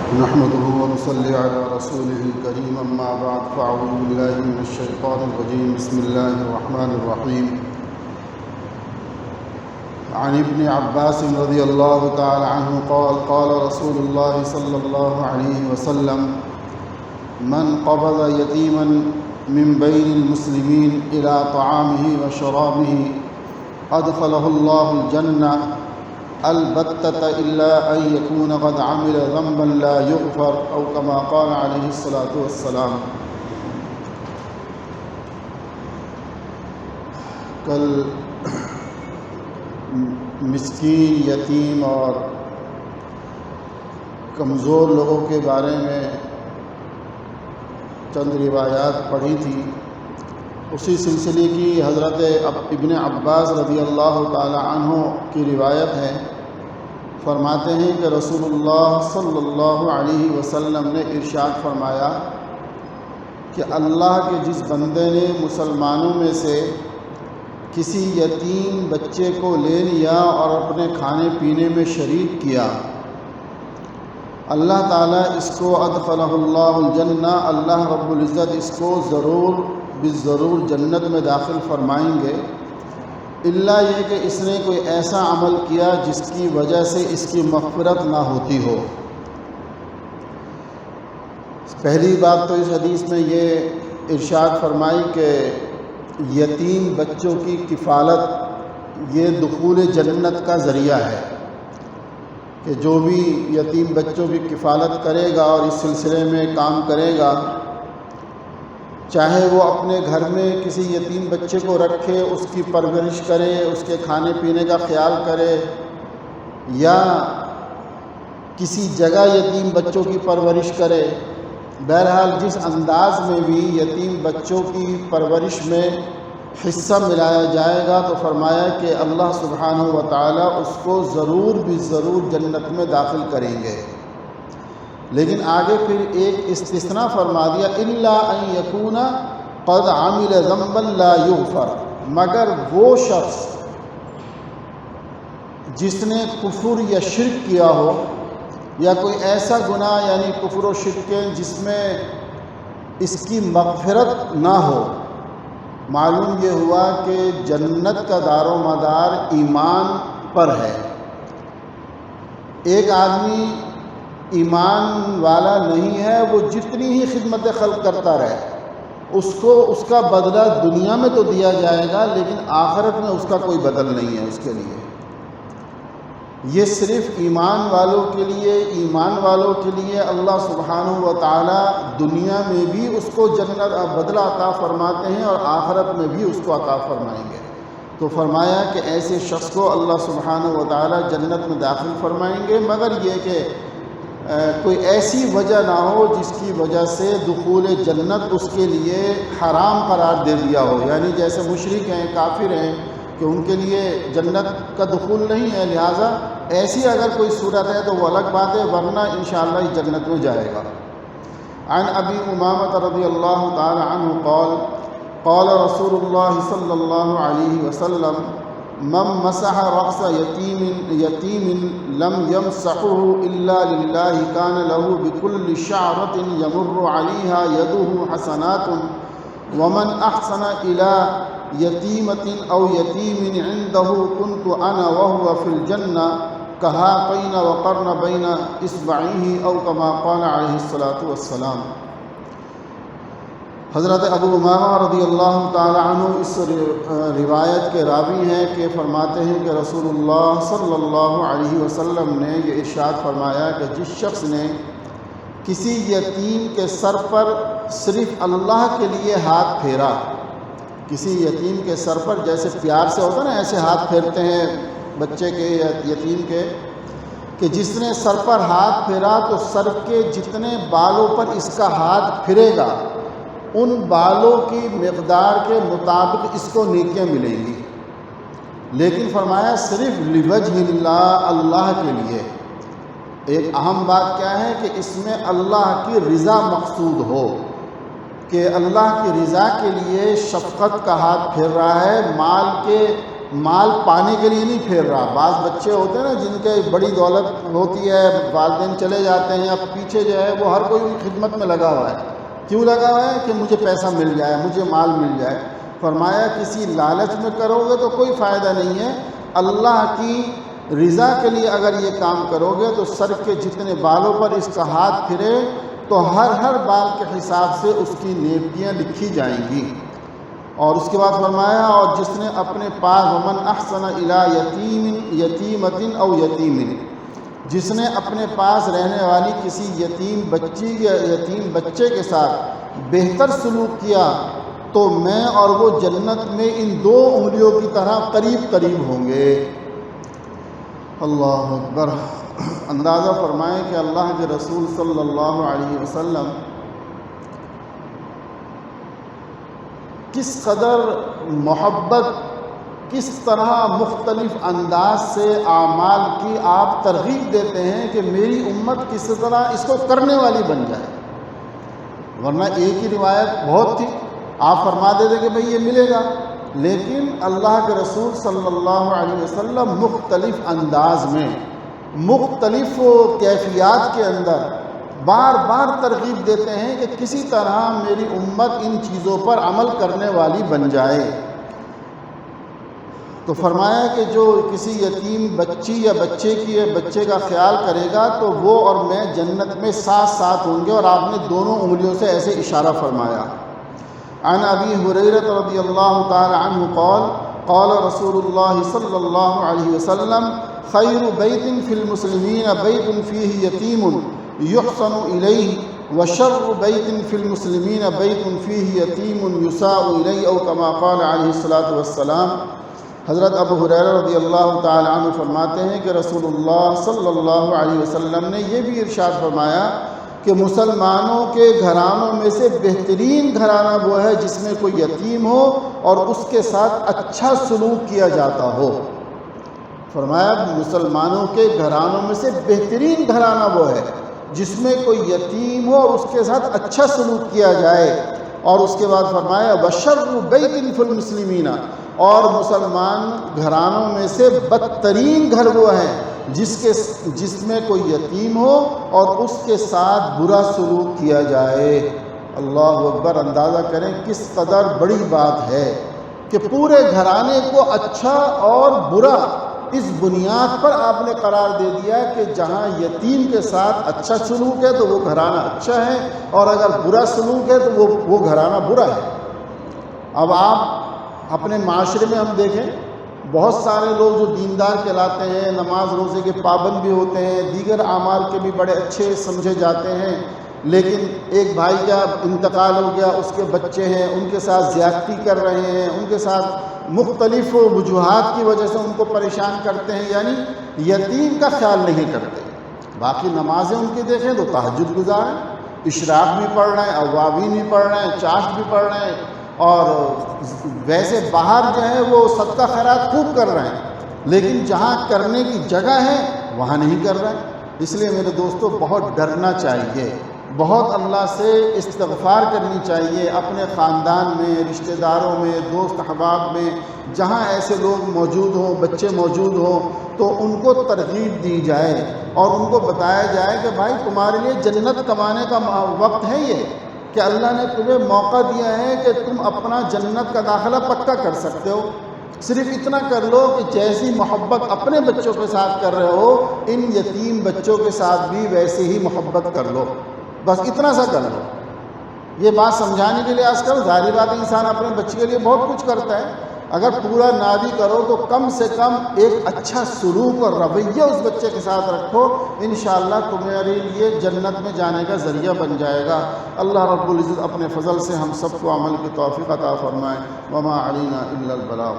نحمده ونصلي على رسوله الكريم أما بعد فأعوذ بالله من الشيطان الرجيم بسم الله الرحمن الرحيم عن ابن عباس رضي الله تعالى عنه قال قال رسول الله صلى الله عليه وسلم من قبض يتيما من بين المسلمين إلى طعامه وشرابه أدخله الله الجنة البتة إلا أن يكون قد عمل ذنبا لا يغفر أو كما قال عليه الصلاة والسلام۔ کل مسکین، یتیم اور کمزور لوگوں کے بارے میں چند روایات پڑھی تھی۔ اسی سلسلے کی حضرت ابن عباس رضی اللہ تعالی عنہ کی روایت ہے۔ فرماتے ہیں کہ رسول اللہ صلی اللہ علیہ وسلم نے ارشاد فرمایا کہ اللہ کے جس بندے نے مسلمانوں میں سے کسی یتیم بچے کو لے لیا اور اپنے کھانے پینے میں شریک کیا، اللہ تعالیٰ اس کو ادخلہ اللہ الجنہ، اللہ رب العزت اس کو ضرور بالضرور جنت میں داخل فرمائیں گے، الا یہ کہ اس نے کوئی ایسا عمل کیا جس کی وجہ سے اس کی مغفرت نہ ہوتی ہو۔ پہلی بات تو اس حدیث میں یہ ارشاد فرمائی کہ یتیم بچوں کی کفالت یہ دخول جنت کا ذریعہ ہے، کہ جو بھی یتیم بچوں کی کفالت کرے گا اور اس سلسلے میں کام کرے گا، چاہے وہ اپنے گھر میں کسی یتیم بچے کو رکھے، اس کی پرورش کرے، اس کے کھانے پینے کا خیال کرے، یا کسی جگہ یتیم بچوں کی پرورش کرے، بہرحال جس انداز میں بھی یتیم بچوں کی پرورش میں حصہ ملایا جائے گا تو فرمایا کہ اللہ سبحانہ و تعالیٰ اس کو ضرور بالضرور جنت میں داخل کریں گے۔ لیکن آگے پھر ایک استثناء فرما دیا، الا ان یکون قد عمل ذنبا لا یغفر، مگر وہ شخص جس نے کفر یا شرک کیا ہو، یا کوئی ایسا گناہ یعنی کفر و شرک جس میں اس کی مغفرت نہ ہو۔ معلوم یہ ہوا کہ جنت کا دار و مدار ایمان پر ہے۔ ایک آدمی ایمان والا نہیں ہے، وہ جتنی ہی خدمت خلق کرتا رہے، اس کو اس کا بدلہ دنیا میں تو دیا جائے گا، لیکن آخرت میں اس کا کوئی بدل نہیں ہے اس کے لیے۔ یہ صرف ایمان والوں کے لیے اللہ سبحانہ و تعالی دنیا میں بھی اس کو جنت بدلہ عطا فرماتے ہیں اور آخرت میں بھی اس کو عطا فرمائیں گے۔ تو فرمایا کہ ایسے شخص کو اللہ سبحانہ و تعالی جنت میں داخل فرمائیں گے، مگر یہ کہ کوئی ایسی وجہ نہ ہو جس کی وجہ سے دخول جنت اس کے لیے حرام قرار دے دیا ہو، یعنی جیسے مشرک ہیں، کافر ہیں، کہ ان کے لیے جنت کا دخول نہیں ہے، لہٰذا ایسی اگر کوئی صورت ہے تو وہ الگ بات ہے، ورنہ انشاءاللہ یہ جنت میں جائے گا۔ عن ابی امامہ رضی اللہ تعالی عنہ قال قال رسول اللہ صلی اللہ علیہ وسلم من مسح رأس یتیم لم یمسحه الا للہ کان له بكل شعرة یمر علیہا یده حسنات ومن احسن الى یتیمۃ او یتیم عنده كنت انا وهو في الجنہ كهاتین وقرن بین اصبعیہ او كما قال علیہ الصلاۃ والسلام۔ حضرت ابو امامہ رضی اللہ تعالی عنہ اس روایت کے راوی ہیں کہ فرماتے ہیں کہ رسول اللہ صلی اللہ علیہ وسلم نے یہ ارشاد فرمایا کہ جس شخص نے کسی یتیم کے سر پر صرف اللہ کے لیے ہاتھ پھیرا، کسی یتیم کے سر پر جیسے پیار سے ہوتا نا، ایسے ہاتھ پھیرتے ہیں بچے کے یا یتیم کے، کہ جس نے سر پر ہاتھ پھیرا تو سر کے جتنے بالوں پر اس کا ہاتھ پھرے گا ان بالوں کی مقدار کے مطابق اس کو نیکیاں ملیں گی، لیکن فرمایا صرف لوجہ اللہ، اللہ کے لیے۔ ایک اہم بات کیا ہے کہ اس میں اللہ کی رضا مقصود ہو، کہ اللہ کی رضا کے لیے شفقت کا ہاتھ پھیر رہا ہے، مال کے مال پانے کے لیے نہیں پھیر رہا۔ بعض بچے ہوتے ہیں نا جن کے بڑی دولت ہوتی ہے، والدین چلے جاتے ہیں، اب پیچھے جو ہے وہ ہر کوئی ان خدمت میں لگا ہوا ہے۔ کیوں لگا ہوا ہے؟ کہ مجھے پیسہ مل جائے، مجھے مال مل جائے۔ فرمایا کسی لالچ میں کرو گے تو کوئی فائدہ نہیں ہے، اللہ کی رضا کے لیے اگر یہ کام کرو گے تو سر کے جتنے بالوں پر اس کا ہاتھ پھرے تو ہر بال کے حساب سے اس کی نیکیاں لکھی جائیں گی۔ اور اس کے بعد فرمایا اور جس نے اپنے پاس ومن احسن الی یتیمۃ او یتیم، جس نے اپنے پاس رہنے والی کسی یتیم بچی یا یتیم بچے کے ساتھ بہتر سلوک کیا تو میں اور وہ جنت میں ان 2 انگلیوں کی طرح قریب ہوں گے۔ اللہ اکبر۔ اندازہ فرمائیں کہ اللہ کے رسول صلی اللہ علیہ وسلم کس قدر محبت، کس طرح مختلف انداز سے اعمال کی آپ ترغیب دیتے ہیں کہ میری امت کس طرح اس کو کرنے والی بن جائے۔ ورنہ ایک ہی روایت بہت تھی، آپ فرما دیتے کہ بھئی یہ ملے گا، لیکن اللہ کے رسول صلی اللہ علیہ وسلم مختلف انداز میں، مختلف کیفیات کے اندر بار بار ترغیب دیتے ہیں کہ کسی طرح میری امت ان چیزوں پر عمل کرنے والی بن جائے۔ تو فرمایا کہ جو کسی یتیم بچی یا بچے کا خیال کرے گا تو وہ اور میں جنت میں ساتھ ہوں گے، اور آپ نے دونوں انگلیوں سے ایسے اشارہ فرمایا۔ عن ابی ہریرہ رضی اللہ تعالی عنہ قال قال رسول اللہ صلی اللہ علیہ وسلم خیر بیت فی المسلمین بیت فیہ یتیم یحسن الیہ وشر بیت فی المسلمین بیت فیہ یتیم یساء الیہ او کما قال علیہ الصلاۃ والسلام۔ حضرت ابو ہریرہ رضی اللہ تعالی عنہ فرماتے ہیں کہ رسول اللہ صلی اللہ علیہ وسلم نے یہ بھی ارشاد فرمایا کہ مسلمانوں کے گھرانوں میں سے بہترین گھرانہ وہ ہے جس میں کوئی یتیم ہو اور اس کے ساتھ اچھا سلوک کیا جاتا ہو۔ فرمایا مسلمانوں کے گھرانوں میں سے بہترین گھرانہ وہ ہے جس میں کوئی یتیم ہو اور اس کے ساتھ اچھا سلوک کیا جائے۔ اور اس کے بعد فرمایا وشر بیت فی المسلمین، اور مسلمان گھرانوں میں سے بدترین گھر وہ ہے جس میں کوئی یتیم ہو اور اس کے ساتھ برا سلوک کیا جائے۔ اللہ اکبر۔ اندازہ کریں کس قدر بڑی بات ہے کہ پورے گھرانے کو اچھا اور برا اس بنیاد پر آپ نے قرار دے دیا کہ جہاں یتیم کے ساتھ اچھا سلوک ہے تو وہ گھرانہ اچھا ہے، اور اگر برا سلوک ہے تو وہ گھرانہ برا ہے۔ اب آپ اپنے معاشرے میں ہم دیکھیں بہت سارے لوگ جو دیندار کہلاتے ہیں، نماز روزے کے پابند بھی ہوتے ہیں، دیگر اعمال کے بھی بڑے اچھے سمجھے جاتے ہیں، لیکن ایک بھائی کا انتقال ہو گیا، اس کے بچے ہیں، ان کے ساتھ زیادتی کر رہے ہیں، ان کے ساتھ مختلف وجوہات کی وجہ سے ان کو پریشان کرتے ہیں، یعنی یتیم کا خیال نہیں کرتے۔ باقی نمازیں ان کی دیکھیں تو تہجد گزار ہیں، اشراق بھی پڑھ رہے ہیں، اوابین بھی پڑھ رہے ہیں، چاشت بھی پڑھ رہے ہیں، اور ویسے باہر جو ہے وہ صدقہ خیرات خوب کر رہے ہیں، لیکن جہاں کرنے کی جگہ ہے وہاں نہیں کر رہے ہیں۔ اس لیے میرے دوستو بہت ڈرنا چاہیے، بہت اللہ سے استغفار کرنی چاہیے، اپنے خاندان میں، رشتہ داروں میں، دوست احباب میں جہاں ایسے لوگ موجود ہوں، بچے موجود ہوں، تو ان کو ترغیب دی جائے اور ان کو بتایا جائے کہ بھائی تمہارے لیے جنت کمانے کا وقت ہے یہ، کہ اللہ نے تمہیں موقع دیا ہے کہ تم اپنا جنت کا داخلہ پکا کر سکتے ہو۔ صرف اتنا کر لو کہ جیسی محبت اپنے بچوں کے ساتھ کر رہے ہو ان یتیم بچوں کے ساتھ بھی ویسے ہی محبت کر لو، بس اتنا سا کر لو۔ یہ بات سمجھانے کے لیے آج کل ظاہری بات انسان اپنے بچے کے لیے بہت کچھ کرتا ہے، اگر پورا نہ بھی کرو تو کم سے کم ایک اچھا سلوک اور رویہ اس بچے کے ساتھ رکھو، انشاءاللہ تمہارے لیے جنت میں جانے کا ذریعہ بن جائے گا۔ اللہ رب العزت اپنے فضل سے ہم سب کو عمل کی توفیق عطا فرمائے۔ وما علینا الا البلاغ۔